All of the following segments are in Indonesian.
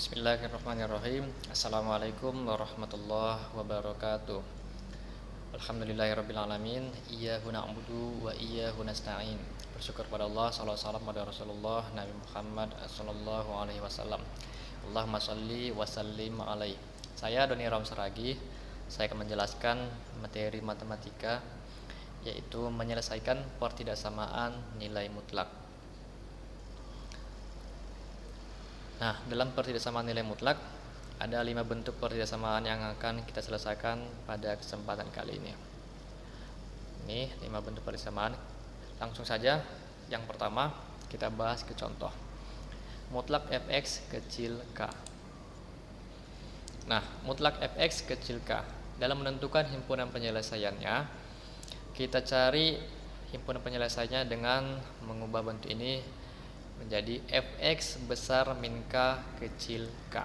Bismillahirrahmanirrahim. Assalamualaikum warahmatullahi wabarakatuh. Alhamdulillahirrabbilalamin. Iyyahu na'budu wa iyyahu nasta'in. Bersyukur pada Allah, sallallahu alaihi wasallam pada Rasulullah Nabi Muhammad sallallahu alaihi wasallam. Allahumma shalli wa sallim alaihi. Saya Doni Ramsaragi. Saya akan menjelaskan materi matematika, yaitu menyelesaikan pertidaksamaan nilai mutlak. Nah, dalam pertidaksamaan nilai mutlak ada 5 bentuk pertidaksamaan yang akan kita selesaikan pada kesempatan kali ini. Ini 5 bentuk pertidaksamaan. Langsung saja, yang pertama kita bahas ke contoh. Mutlak fx kecil k. Nah, mutlak fx kecil k. Dalam menentukan himpunan penyelesaiannya, kita cari himpunan penyelesaiannya dengan mengubah bentuk ini menjadi fx besar min k kecil k.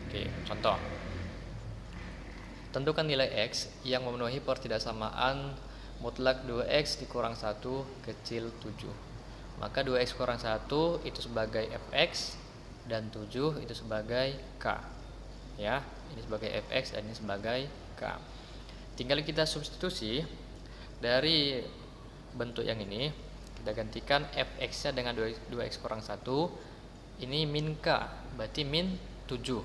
Oke, contoh. Tentukan nilai x yang memenuhi pertidaksamaan mutlak 2x dikurang 1 kecil 7. Maka 2x kurang 1 itu sebagai fx dan 7 itu sebagai k. Ya, ini sebagai fx dan ini sebagai k. Tinggal kita substitusi dari bentuk yang ini. Kita gantikan fx-nya dengan 2x kurang 1. Ini min k, berarti min 7.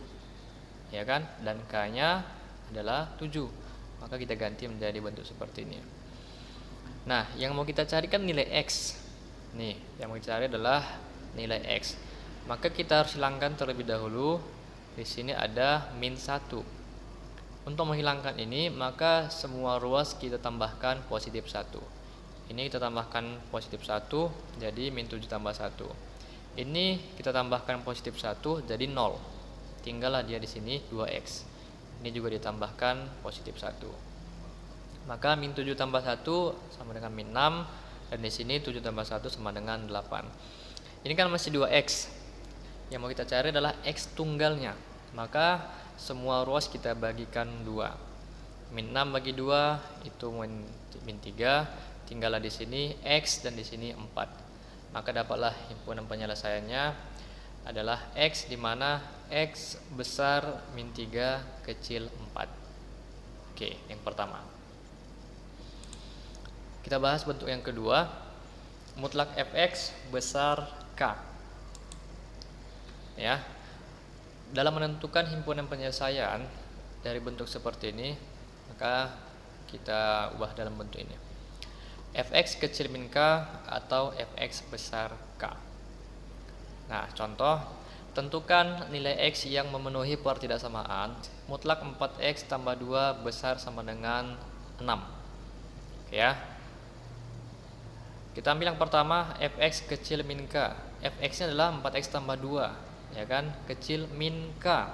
Ya kan? Dan k-nya adalah 7. Maka kita ganti menjadi bentuk seperti ini. Nah, yang mau kita cari kan nilai x. Nih, yang mau kita cari adalah nilai x. Maka kita harus hilangkan terlebih dahulu. Di sini ada min 1. Untuk menghilangkan ini, maka semua ruas kita tambahkan positif 1. Ini kita tambahkan positif 1, jadi min 7 tambah 1. Ini kita tambahkan positif 1, jadi 0. Tinggallah dia di sini 2x. Ini juga ditambahkan positif 1. Maka min 7 tambah 1 sama dengan min 6. Dan di sini 7 tambah 1 sama dengan 8. Ini kan masih 2x. Yang mau kita cari adalah x tunggalnya. Maka semua ruas kita bagikan 2. Min 6 bagi 2 itu min 3. Tinggallah di sini x dan di sini 4. Maka dapatlah himpunan penyelesaiannya adalah x, di mana x besar min 3 kecil 4. Oke, yang pertama. Kita bahas bentuk yang kedua. Mutlak fx besar k. Ya. Dalam menentukan himpunan penyelesaian dari bentuk seperti ini, maka kita ubah dalam bentuk ini. Fx kecil min k atau fx besar k. Nah, contoh, tentukan nilai x yang memenuhi pertidaksamaan mutlak 4x tambah 2 besar sama dengan 6. Oke ya. Kita ambil yang pertama, fx kecil min k. Fx-nya adalah 4x tambah 2, ya kan? Kecil min k.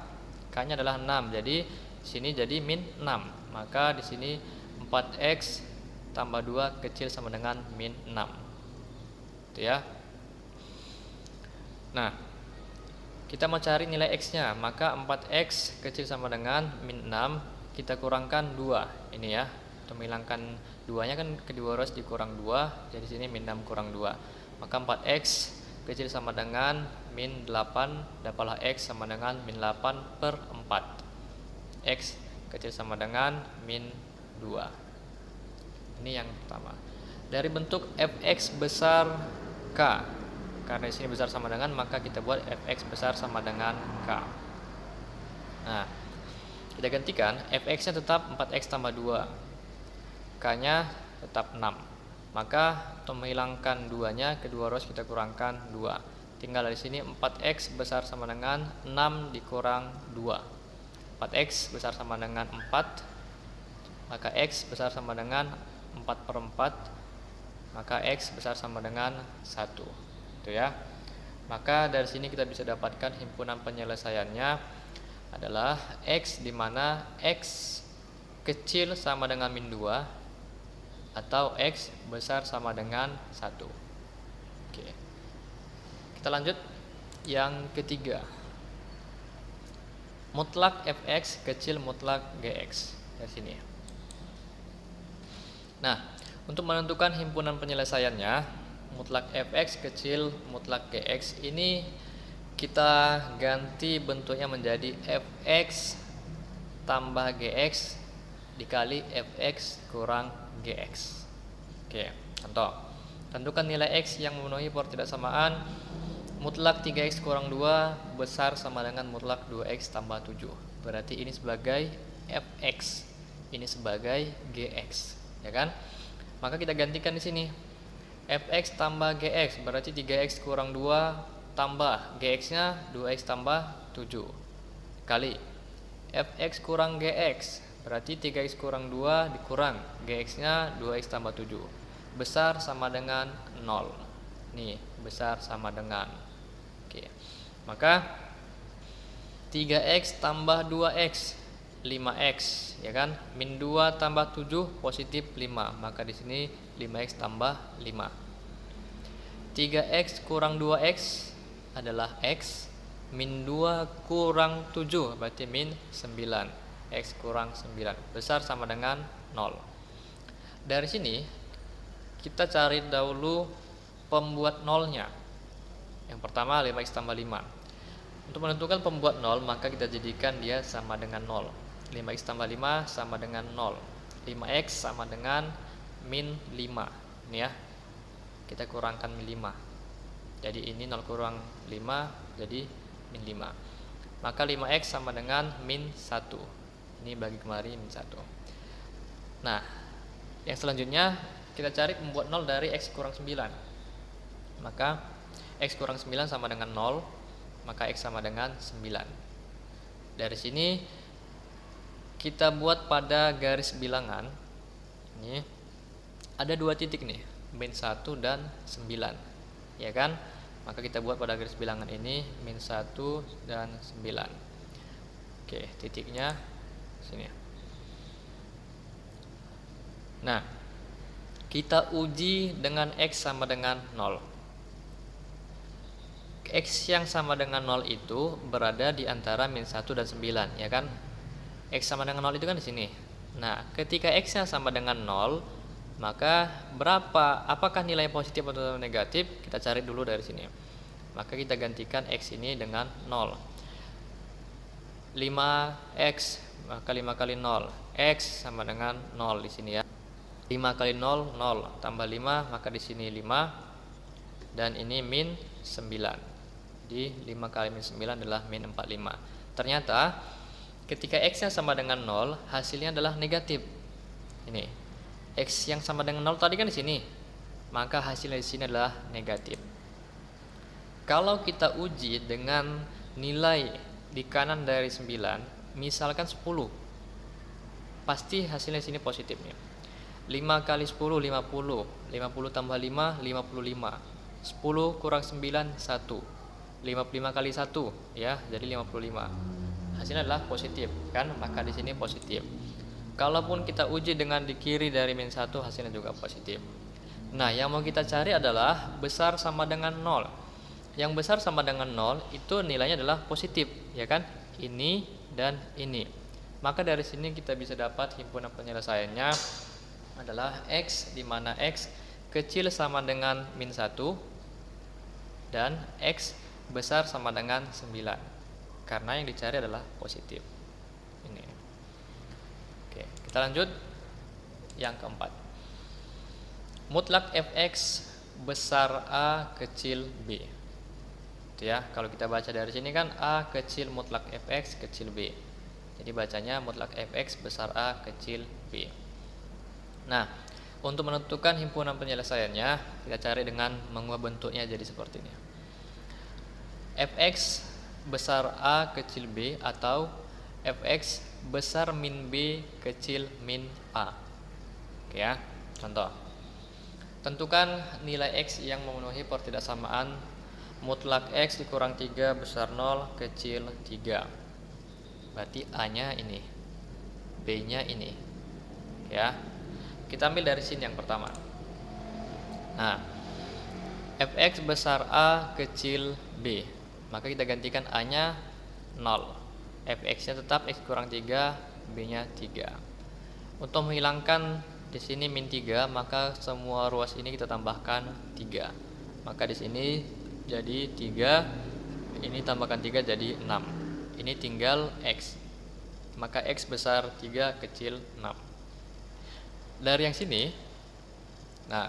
K-nya adalah 6. Jadi sini jadi min 6. Maka di sini 4x tambah 2 kecil sama dengan min 6. Itu ya. Nah, kita mau cari nilai x-nya, maka 4x kecil sama dengan min 6, kita kurangkan 2. Ini ya. Untuk menghilangkan 2-nya kan kedua ruas dikurang 2, jadi sini min 6 kurang 2. Maka 4x kecil sama dengan min 8, dapatlah x sama dengan min 8 per 4. X kecil sama dengan min 2. Ini yang pertama. Dari bentuk fx besar k, karena di sini besar sama dengan, maka kita buat fx besar sama dengan k. Nah, kita gantikan fx-nya tetap 4x tambah 2, k-nya tetap 6. Maka untuk menghilangkan 2-nya, kedua ruas kita kurangkan 2. Tinggal di sini 4x besar sama dengan 6 dikurang 2. 4x besar sama dengan 4, maka x besar sama dengan 4 per 4, maka x besar sama dengan 1. Itu ya. Maka dari sini kita bisa dapatkan himpunan penyelesaiannya adalah x, di mana x kecil sama dengan min 2 atau x besar sama dengan 1. Oke. Kita lanjut yang ketiga. Mutlak fx kecil mutlak gx. Dari sini. Nah, untuk menentukan himpunan penyelesaiannya, mutlak fx kecil mutlak gx ini kita ganti bentuknya menjadi fx tambah gx dikali fx kurang gx. Oke, contoh. Tentukan nilai x yang memenuhi pertidaksamaan mutlak 3x kurang 2 besar sama dengan mutlak 2x tambah 7. Berarti ini sebagai fx, ini sebagai gx, ya kan? Maka kita gantikan di sini. Fx tambah gx berarti 3x kurang 2 tambah gx-nya 2x tambah 7 kali fx kurang gx berarti 3x kurang 2 dikurang gx-nya 2x tambah 7 besar sama dengan 0. Nih, besar sama dengan. Oke. Maka 3x tambah 2x 5x, ya kan? Min 2 tambah 7 positif 5. Maka di sini 5x tambah 5. 3x kurang 2x adalah x, min 2 kurang 7 berarti min 9, x kurang 9 besar sama dengan 0. Dari sini kita cari dahulu pembuat nolnya. Yang pertama 5x tambah 5. Untuk menentukan pembuat 0 maka kita jadikan dia sama dengan 0. 5x tambah 5 sama dengan 0. 5x sama dengan min 5. Ini ya, kita kurangkan min 5. Jadi ini 0 kurang 5 jadi min 5. Maka 5x sama dengan min 1. Ini bagi kemari min 1. Nah, yang selanjutnya kita cari pembuat 0 dari x kurang 9. Maka x kurang 9 sama dengan 0. Maka x sama dengan 9. Dari sini kita buat pada garis bilangan. Ini ada 2 titik nih, min 1 dan 9. Ya kan? Maka kita buat pada garis bilangan ini min 1 dan 9. Oke, titiknya sini. Nah, kita uji dengan x sama dengan 0. X yang sama dengan 0 itu berada di antara min 1 dan 9, ya kan? X sama dengan 0 itu kan di sini. Nah, ketika x-nya sama dengan 0, maka apakah nilai positif atau negatif? Kita cari dulu dari sini. Maka kita gantikan x ini dengan 0. 5x, maka 5 kali 0. X sama dengan 0 di sini ya. 5 kali 0, 0. Tambah 5, maka di sini 5. Dan ini min 9. Di 5 kali min 9 adalah min 45. Ternyata ketika x-nya sama dengan 0, hasilnya adalah negatif. Ini. X yang sama dengan 0 tadi kan di sini. Maka hasilnya di sini adalah negatif. Kalau kita uji dengan nilai di kanan dari 9, misalkan 10. Pasti hasilnya di sini positifnya. 5 kali 10 50. 50 tambah 5 55. 10 kurang 9 1. 55 kali 1 ya, jadi 55. Hasilnya adalah positif kan? Maka di sini positif. Kalaupun kita uji dengan di kiri dari min 1 hasilnya juga positif. Nah, yang mau kita cari adalah besar sama dengan 0. Yang besar sama dengan 0 itu nilainya adalah positif, ya kan? Ini dan ini. Maka dari sini kita bisa dapat himpunan penyelesaiannya adalah x, di mana x kecil sama dengan min 1 dan x besar sama dengan 9. Karena yang dicari adalah positif. Ini. Oke, kita lanjut yang keempat. Mutlak fx besar A kecil B. Itu ya, kalau kita baca dari sini kan A kecil mutlak fx kecil B. Jadi bacanya mutlak fx besar A kecil B. Nah, untuk menentukan himpunan penyelesaiannya, kita cari dengan mengubah bentuknya jadi seperti ini. Fx besar A kecil B atau fx besar min B kecil min A. Oke ya, contoh. Tentukan nilai x yang memenuhi pertidaksamaan mutlak x dikurang 3 besar 0 kecil 3. Berarti A-nya ini, B-nya ini. Ya. Kita ambil dari sini yang pertama. Nah, fx besar A kecil B. Maka kita gantikan A-nya 0. Fx-nya tetap x kurang 3, B-nya 3. Untuk menghilangkan di sini min 3, maka semua ruas ini kita tambahkan 3. Maka di sini jadi 3 Ini tambahkan 3 jadi 6. Ini tinggal X. Maka X besar 3 kecil 6. Dari yang sini, nah,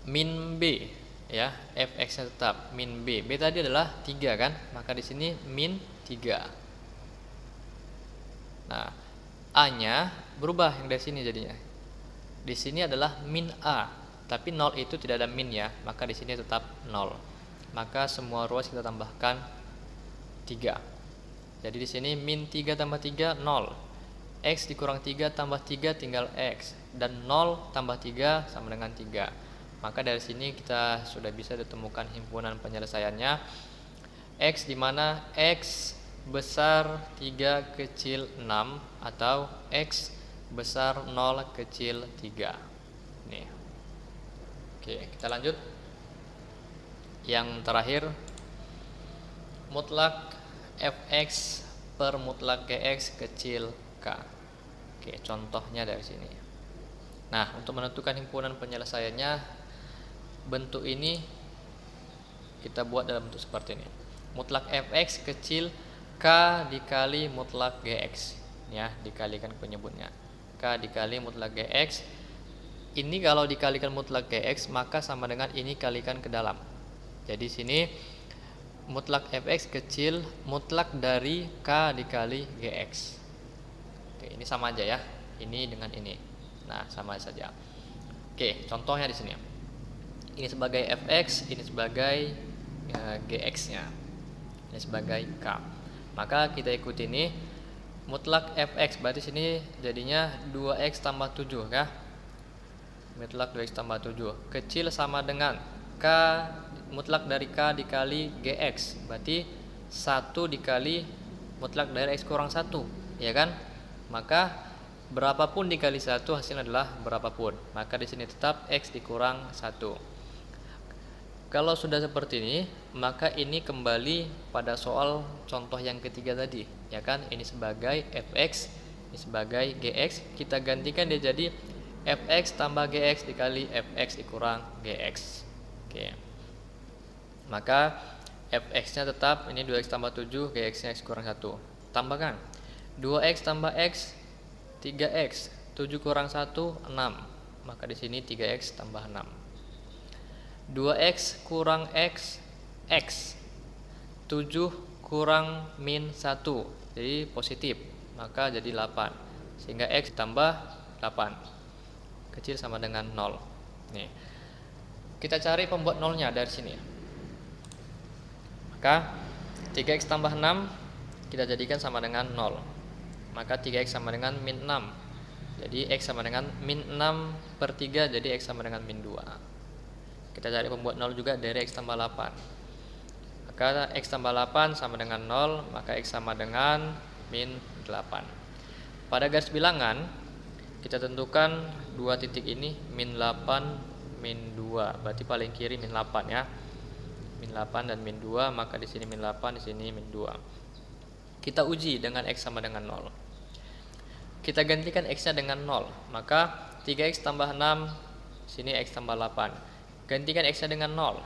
min B ya, fx nya tetap min B. B tadi adalah 3 kan? Maka di sini min 3. Nah, A-nya berubah yang dari sini jadinya. Di sini adalah min A, tapi 0 itu tidak ada min ya, maka di sini tetap 0. Maka semua ruas kita tambahkan 3. Jadi di sini min 3 tambah 3 0. X dikurang 3 tambah 3 tinggal X, dan 0 tambah 3 sama dengan 3. Maka dari sini kita sudah bisa ditemukan himpunan penyelesaiannya. X di mana X besar 3 kecil 6 atau X besar 0 kecil 3. Nih. Oke, kita lanjut. Yang terakhir, mutlak fx per mutlak gx kecil k. Oke, contohnya dari sini. Nah, untuk menentukan himpunan penyelesaiannya, bentuk ini kita buat dalam bentuk seperti ini. Mutlak fx kecil k dikali mutlak gx, ya, dikalikan penyebutnya. K dikali mutlak gx. Ini kalau dikalikan mutlak gx maka sama dengan ini kalikan ke dalam. Jadi sini mutlak fx kecil mutlak dari k dikali gx. Oke, ini sama aja ya. Ini dengan ini. Nah, sama saja. Oke, contohnya di sini. Ini sebagai fx, ini sebagai gx-nya. Ini sebagai k. Maka kita ikuti ini mutlak fx, berarti sini jadinya 2x tambah 7 ya. Mutlak 2x tambah 7 kecil sama dengan k mutlak dari k dikali gx, berarti 1 dikali mutlak dari x kurang 1, ya kan? Maka berapapun dikali 1 hasilnya adalah berapapun. Maka di sini tetap x dikurang 1. Kalau sudah seperti ini, maka ini kembali pada soal contoh yang ketiga tadi, ya kan? Ini sebagai fx, ini sebagai gx. Kita gantikan dia jadi fx tambah gx dikali fx dikurang gx. Oke. Maka fx-nya tetap ini 2x tambah 7, gx-nya x kurang 1. Tambahkan 2x tambah x 3x, 7 kurang 1 6. Maka di sini 3x tambah 6. 2x kurang x x. 7 kurang min 1. Jadi positif, maka jadi 8. Sehingga x tambah 8 kecil sama dengan 0. Nih. Kita cari pembuat nolnya dari sini. Maka 3x tambah 6 kita jadikan sama dengan 0. Maka 3x sama dengan min 6. Jadi x sama dengan min 6 per 3, jadi x sama dengan min 2. Kita cari pembuat 0 juga dari x tambah 8. Maka x tambah 8 sama dengan 0, maka x sama dengan min 8. Pada garis bilangan kita tentukan dua titik ini min 8 min 2. Berarti paling kiri min 8 ya. Min 8 dan min 2, maka di sini min 8, di sini min 2. Kita uji dengan x sama dengan 0. Kita gantikan x-nya dengan 0, maka 3x tambah 6, sini x tambah 8. Gantikan x-nya dengan 0.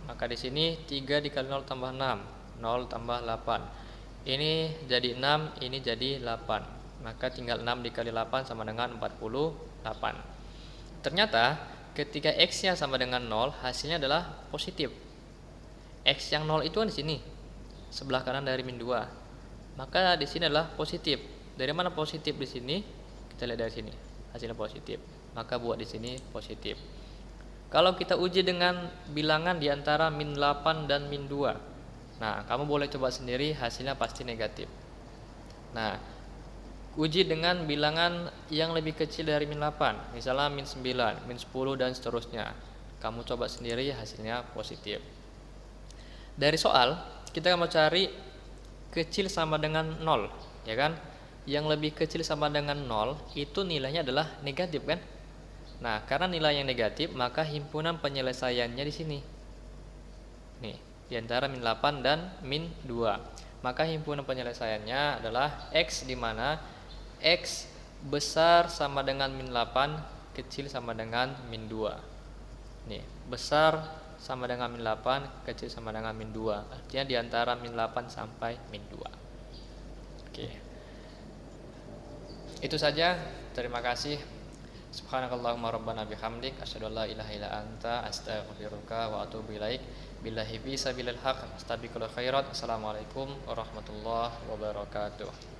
Maka di sini 3 dikali 0 tambah 6, 0 tambah 8. Ini jadi 6, ini jadi 8. Maka tinggal 6 dikali 8 sama dengan 48. Ternyata ketika x-nya sama dengan 0, hasilnya adalah positif. X yang 0 itu kan di sini, sebelah kanan dari min 2. Maka di sini adalah positif. Dari mana positif di sini? Kita lihat dari sini. Hasilnya positif. Maka buat di sini positif. Kalau kita uji dengan bilangan di antara min 8 dan min 2. Nah, kamu boleh coba sendiri, hasilnya pasti negatif. Nah, uji dengan bilangan yang lebih kecil dari min 8, misalnya min 9, min 10 dan seterusnya. Kamu coba sendiri, hasilnya positif. Dari soal, kita mau cari kecil sama dengan 0, ya kan? Yang lebih kecil sama dengan 0 itu nilainya adalah negatif kan? Nah, karena nilai yang negatif, maka himpunan penyelesaiannya di sini. Nih, di antara min 8 dan min 2. Maka himpunan penyelesaiannya adalah x di mana x besar sama dengan min 8, kecil sama dengan min 2. Nih, besar sama dengan min 8, kecil sama dengan min 2. Artinya di antara min 8 sampai min 2. Oke. Itu saja. Terima kasih. Subhanakallahumma rabbana bihamdik asyhadu an la ilaha illa anta astaghfiruka wa atubu ilaik. Billahi fi sabilil haq astabiqul khairat. Assalamualaikum warahmatullahi wabarakatuh.